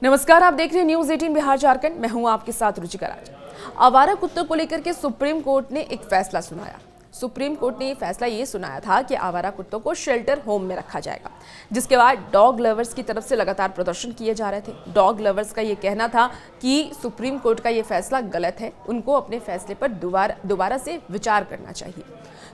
नमस्कार, आप देख रहे हैं न्यूज 18 बिहार झारखंड। मैं हूं आपके साथ रुचिका राज। आवारा कुत्तों को लेकर के सुप्रीम कोर्ट ने एक फैसला सुनाया। सुप्रीम कोर्ट ने फैसला ये सुनाया था कि आवारा कुत्तों को शेल्टर होम में रखा जाएगा, जिसके बाद डॉग लवर्स की तरफ से लगातार प्रदर्शन किए जा रहे थे। डॉग लवर्स का ये कहना था कि सुप्रीम कोर्ट का ये फैसला गलत है, उनको अपने फैसले पर दोबारा से विचार करना चाहिए।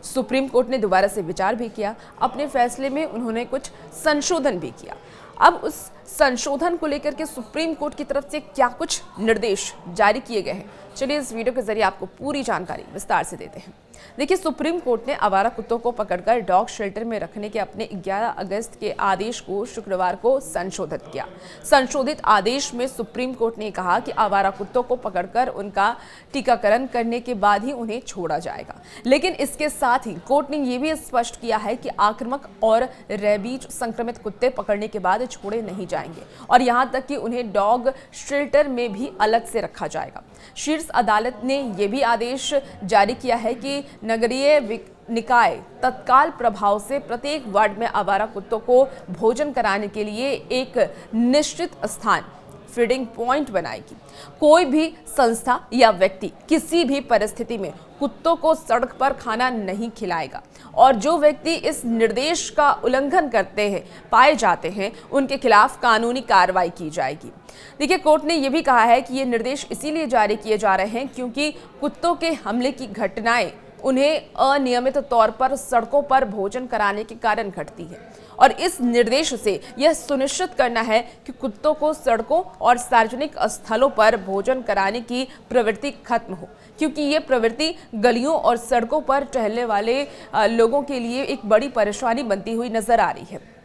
सुप्रीम कोर्ट ने दोबारा से विचार भी किया, अपने फैसले में उन्होंने कुछ संशोधन भी किया। अब उस संशोधन को लेकर के सुप्रीम कोर्ट की तरफ से क्या कुछ निर्देश जारी किए गए हैं, चलिए इस वीडियो के जरिए आपको पूरी जानकारी विस्तार से देते हैं। देखिए, सुप्रीम कोर्ट ने आवारा कुत्तों को पकड़कर डॉग शेल्टर में रखने के अपने 11 अगस्त के आदेश को शुक्रवार को संशोधित किया। संशोधित आदेश में सुप्रीम कोर्ट ने कहा कि आवारा कुत्तों को पकड़कर उनका टीकाकरण करने के बाद ही उन्हें छोड़ा जाएगा। लेकिन इसके साथ ही कोर्ट ने यह भी स्पष्ट किया है कि आक्रामक और रेबीज संक्रमित कुत्ते पकड़ने के बाद छोड़े नहीं जाएंगे और यहां तक कि उन्हें डॉग शेल्टर में भी अलग से रखा जाएगा। शीर्ष अदालत ने यह भी आदेश जारी किया है कि नगरीय निकाय तत्काल प्रभाव से प्रत्येक वार्ड में आवारा कुत्तों को भोजन कराने के लिए एक निश्चित स्थान फीडिंग पॉइंट बनाएगी। कोई भी संस्था या व्यक्ति किसी भी परिस्थिति में कुत्तों को सड़क पर खाना नहीं खिलाएगा और जो व्यक्ति इस निर्देश का उल्लंघन करते हैं पाए जाते हैं, उनके खिलाफ कानूनी कार्रवाई की जाएगी। देखिए, कोर्ट ने यह भी कहा है कि ये निर्देश इसीलिए जारी किए जा रहे हैं क्योंकि कुत्तों के हमले की घटनाएं उन्हें अनियमित तौर पर सड़कों पर भोजन कराने के कारण घटती है और इस निर्देश से यह सुनिश्चित करना है कि कुत्तों को सड़कों और सार्वजनिक स्थलों पर भोजन कराने की प्रवृत्ति खत्म हो, क्योंकि ये प्रवृत्ति गलियों और सड़कों पर टहलने वाले लोगों के लिए एक बड़ी परेशानी बनती हुई नजर आ रही है।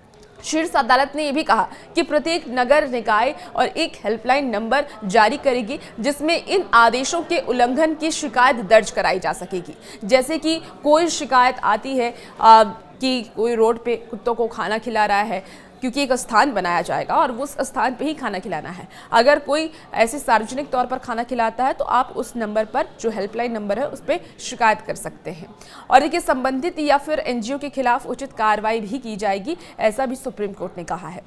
शीर्ष अदालत ने यह भी कहा कि प्रत्येक नगर निकाय और एक हेल्पलाइन नंबर जारी करेगी जिसमें इन आदेशों के उल्लंघन की शिकायत दर्ज कराई जा सकेगी। जैसे कि कोई शिकायत आती है कि कोई रोड पे कुत्तों को खाना खिला रहा है, क्योंकि एक स्थान बनाया जाएगा और उस स्थान पे ही खाना खिलाना है। अगर कोई ऐसे सार्वजनिक तौर पर खाना खिलाता है तो आप उस नंबर पर, जो हेल्पलाइन नंबर है, उस पर शिकायत कर सकते हैं और देखिए संबंधित या फिर एनजीओ के खिलाफ उचित कार्रवाई भी की जाएगी, ऐसा भी सुप्रीम कोर्ट ने कहा है।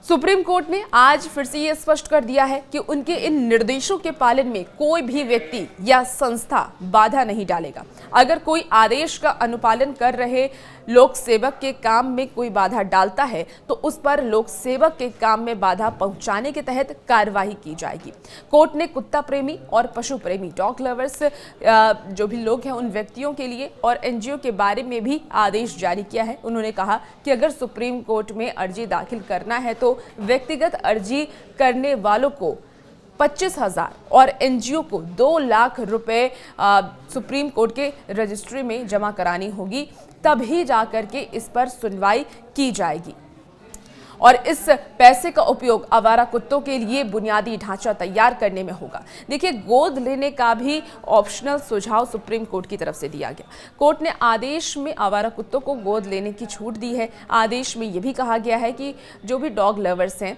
सुप्रीम कोर्ट ने आज फिर से ये स्पष्ट कर दिया है कि उनके इन निर्देशों के पालन में कोई भी व्यक्ति या संस्था बाधा नहीं डालेगा। अगर कोई आदेश का अनुपालन कर रहे लोक सेवक के काम में कोई बाधा डालता है तो उस पर लोक सेवक के काम में बाधा पहुंचाने के तहत कार्रवाई की जाएगी। कोर्ट ने कुत्ता प्रेमी और पशु प्रेमी, डॉग लवर्स जो भी लोग हैं, उन व्यक्तियों के लिए और एनजीओ के बारे में भी आदेश जारी किया है। उन्होंने कहा कि अगर सुप्रीम कोर्ट में अर्जी दाखिल करना है तो व्यक्तिगत अर्जी करने वालों को 25,000 और एनजीओ को 2 लाख रुपए सुप्रीम कोर्ट के रजिस्ट्री में जमा करानी होगी, तभी जाकर के इस पर सुनवाई की जाएगी और इस पैसे का उपयोग आवारा कुत्तों के लिए बुनियादी ढांचा तैयार करने में होगा। देखिए, गोद लेने का भी ऑप्शनल सुझाव सुप्रीम कोर्ट की तरफ से दिया गया। कोर्ट ने आदेश में आवारा कुत्तों को गोद लेने की छूट दी है। आदेश में यह भी कहा गया है कि जो भी डॉग लवर्स हैं,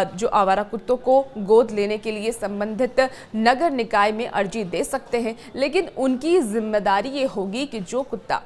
जो आवारा कुत्तों को गोद लेने के लिए संबंधित नगर निकाय में अर्जी दे सकते हैं, लेकिन उनकी जिम्मेदारी ये होगी कि जो कुत्ता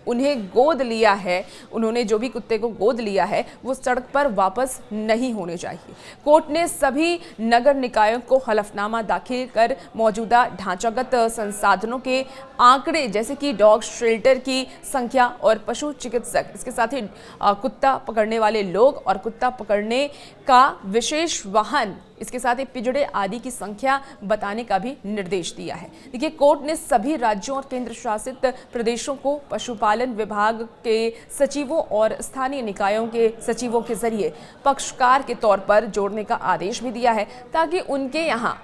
उन्हें गोद लिया है, उन्होंने जो भी कुत्ते को गोद लिया है, वो सड़क पर वापस नहीं होने चाहिए। कोर्ट ने सभी नगर निकायों को हलफनामा दाखिल कर मौजूदा ढांचागत संसाधनों के आंकड़े, जैसे कि डॉग शेल्टर की संख्या और पशु चिकित्सक, इसके साथ ही कुत्ता पकड़ने वाले लोग और कुत्ता पकड़ने का विशेष वाहन, इसके साथ ही पिंजड़े आदि की संख्या बताने का भी निर्देश दिया है। देखिए, कोर्ट ने सभी राज्यों और केंद्र शासित प्रदेशों को पशुपालन विभाग के सचिवों और स्थानीय निकायों के सचिवों के जरिए पक्षकार के तौर पर जोड़ने का आदेश भी दिया है, ताकि उनके यहाँ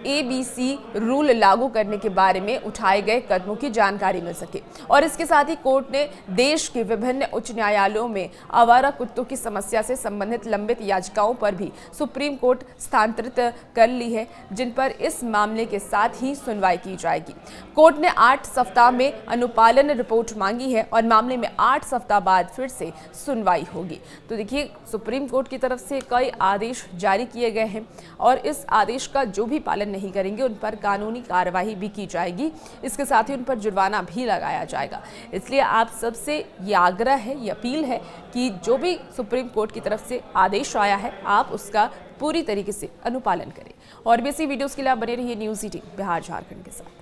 ABC रूल लागू करने के बारे में उठाए गए कदमों की जानकारी मिल सके। और इसके साथ ही कोर्ट ने देश के विभिन्न उच्च न्यायालयों में आवारा कुत्तों की समस्या से संबंधित लंबित याचिकाओं पर भी सुप्रीम कोर्ट स्थानांतरित कर ली है, जिन पर इस मामले के साथ ही सुनवाई की जाएगी। कोर्ट ने 8 सप्ताह में अनुपालन रिपोर्ट मांगी है और मामले में 8 सप्ताह बाद फिर से सुनवाई होगी। तो देखिए, सुप्रीम कोर्ट की तरफ से कई आदेश जारी किए गए हैं और इस आदेश का जो भी पालन नहीं करेंगे उन पर कानूनी कार्यवाही भी की जाएगी। इसके साथ ही उन पर जुर्माना भी लगाया जाएगा। इसलिए आप सबसे ये आग्रह है, ये अपील है कि जो भी सुप्रीम कोर्ट की तरफ से आदेश आया है, आप उसका पूरी तरीके से अनुपालन करें। और भी ऐसी वीडियोस के लिए आप बने रहिए न्यूज़ 18 बिहार झारखंड के साथ।